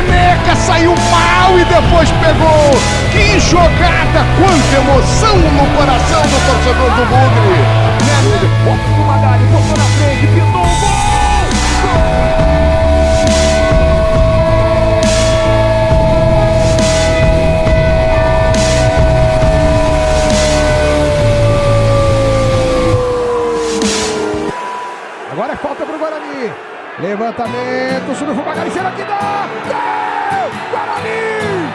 Neneca saiu mal e depois pegou. Que jogada, quanta emoção no coração do torcedor do Bugre. Bota pro Magali, botou na frente, pintou o gol! Agora é falta pro Guarani. Levantamento, subiu pro Magali, será que dá? Gol! Guarani!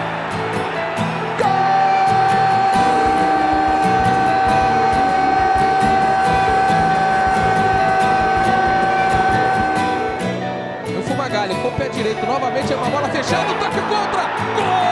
O Fumagalli com o pé direito novamente, é uma bola fechada, toque contra! Gol!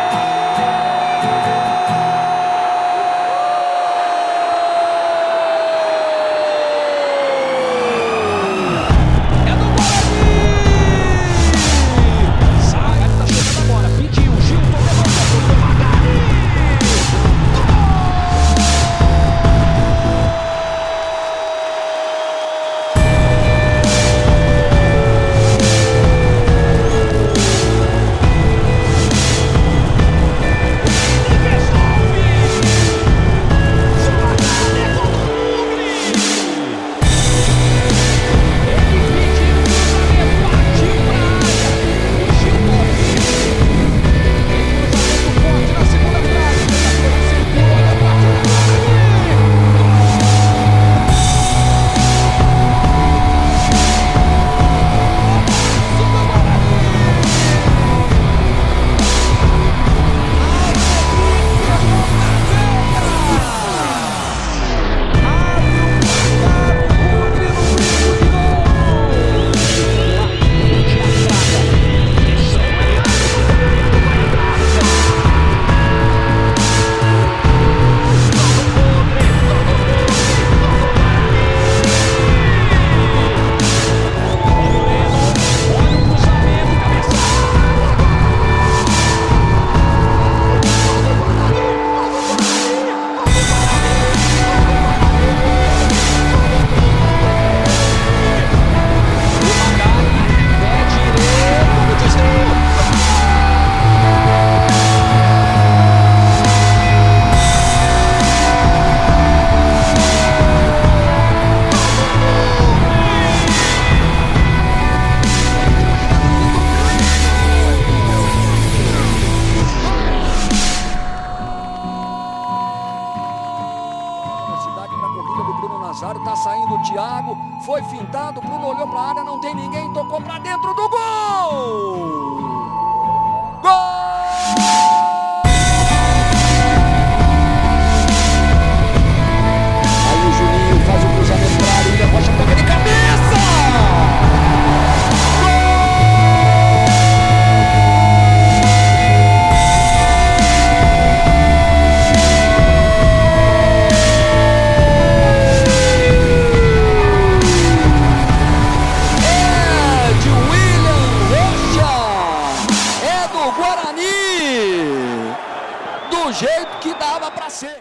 Tá saindo o Thiago, foi fintado, Bruno olhou pra área, não tem ninguém, tocou pra dentro do gol! Gol! Aí o Juninho faz o cruzamento pra área, ainda pode tocar de cabeça! Do jeito que dava pra ser.